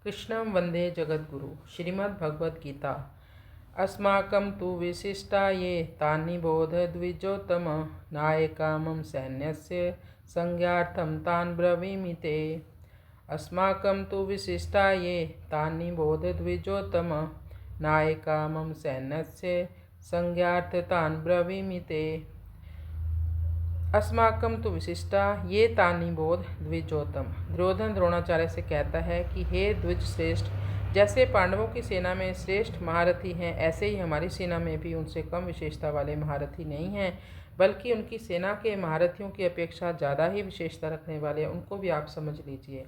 कृष्णं वन्दे जगद्गुरु। श्रीमद्भगवद्गीता। अस्माकं तु विशिष्टा ये तानि बोध द्विजोत्तम नायका मम सैन्यस्य संज्ञार्थं तान् ब्रवीमि ते। अस्माकं तु विशिष्टा ये तानि बोध द्विजोत्तम नायका मम सैन्यस्य संज्ञार्थ तान् ब्रवीमि ते। अस्माकं तो विशिष्टा ये तानि बोध द्विजोतम। दुर्योधन द्रोणाचार्य से कहता है कि हे द्विज श्रेष्ठ, जैसे पांडवों की सेना में श्रेष्ठ महारथी हैं, ऐसे ही हमारी सेना में भी उनसे कम विशेषता वाले महारथी नहीं हैं, बल्कि उनकी सेना के महारथियों की अपेक्षा ज़्यादा ही विशेषता रखने वाले, उनको भी आप समझ लीजिए।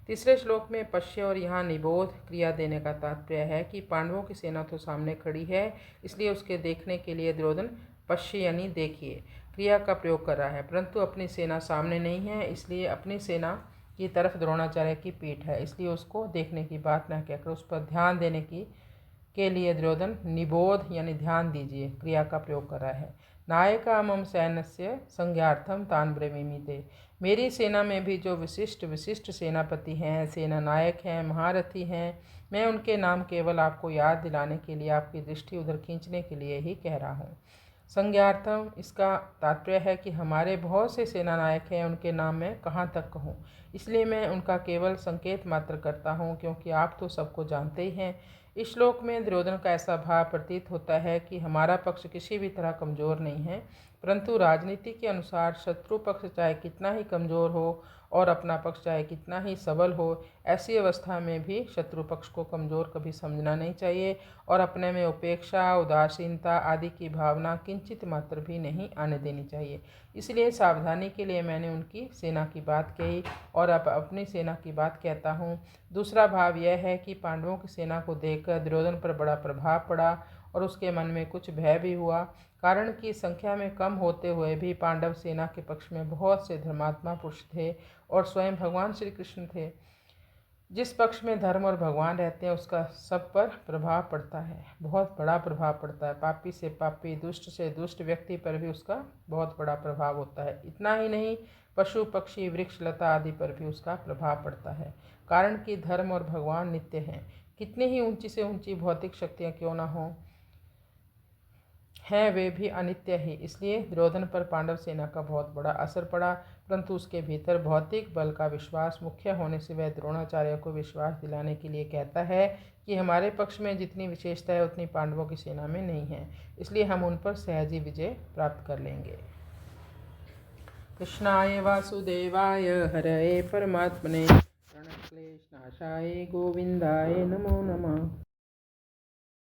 तीसरे श्लोक में पश्य और यहाँ निबोध क्रिया देने का तात्पर्य है कि पांडवों की सेना तो सामने खड़ी है, इसलिए उसके देखने के लिए दुर्योधन पश्य यानी देखिए क्रिया का प्रयोग कर रहा है, परंतु अपनी सेना सामने नहीं है, इसलिए अपनी सेना की तरफ द्रोणाचार्य की पीठ है, इसलिए उसको देखने की बात न कहकर उस पर ध्यान देने के लिए दुर्योधन निबोध यानी ध्यान दीजिए क्रिया का प्रयोग कर रहा है। नायका मम सैन्यस्य संज्ञार्थम तान ब्रवीमि ते। मेरी सेना में भी जो विशिष्ट सेनापति हैं, सेना नायक हैं, महारथी हैं, मैं उनके नाम केवल आपको याद दिलाने के लिए, आपकी दृष्टि उधर खींचने के लिए ही कह रहा हूँ। संज्ञार्थम इसका तात्पर्य है कि हमारे बहुत से सेना नायक हैं, उनके नाम मैं कहाँ तक कहूँ, इसलिए मैं उनका केवल संकेत मात्र करता हूँ, क्योंकि आप तो सबको जानते ही हैं। इस श्लोक में दुर्योधन का ऐसा भाव प्रतीत होता है कि हमारा पक्ष किसी भी तरह कमज़ोर नहीं है, परंतु राजनीति के अनुसार शत्रु पक्ष चाहे कितना ही कमज़ोर हो और अपना पक्ष चाहे कितना ही सबल हो, ऐसी अवस्था में भी शत्रु पक्ष को कमज़ोर कभी समझना नहीं चाहिए और अपने में उपेक्षा, उदासीनता आदि की भावना किंचित मात्र भी नहीं आने देनी चाहिए। इसलिए सावधानी के लिए मैंने उनकी सेना की बात कही और अब अपनी सेना की बात कहता हूँ। दूसरा भाव यह है कि पांडवों की सेना को देखकर दुर्योधन पर बड़ा प्रभाव पड़ा और उसके मन में कुछ भय भी हुआ, कारण कि संख्या में कम होते हुए भी पांडव सेना के पक्ष में बहुत से धर्मात्मा पुरुष थे और स्वयं भगवान श्री कृष्ण थे। जिस पक्ष में धर्म और भगवान रहते हैं उसका सब पर प्रभाव पड़ता है, बहुत बड़ा प्रभाव पड़ता है। पापी से पापी, दुष्ट से दुष्ट व्यक्ति पर भी उसका बहुत बड़ा प्रभाव होता है। इतना ही नहीं, पशु पक्षी वृक्ष लता आदि पर भी उसका प्रभाव पड़ता है, कारण कि धर्म और भगवान नित्य हैं। कितनी ही ऊंची से ऊंची भौतिक शक्तियाँ क्यों ना हों, हैं वे भी अनित्य ही। इसलिए दुर्योधन पर पांडव सेना का बहुत बड़ा असर पड़ा, परंतु उसके भीतर भौतिक बल का विश्वास मुख्य होने से वह द्रोणाचार्य को विश्वास दिलाने के लिए कहता है कि हमारे पक्ष में जितनी विशेषता है उतनी पांडवों की सेना में नहीं है, इसलिए हम उन पर सहज ही विजय प्राप्त कर लेंगे। कृष्णाय वासुदेवाय हरये परमात्मने प्रणक्लेशनाशाय गोविंदाय नमो नमः।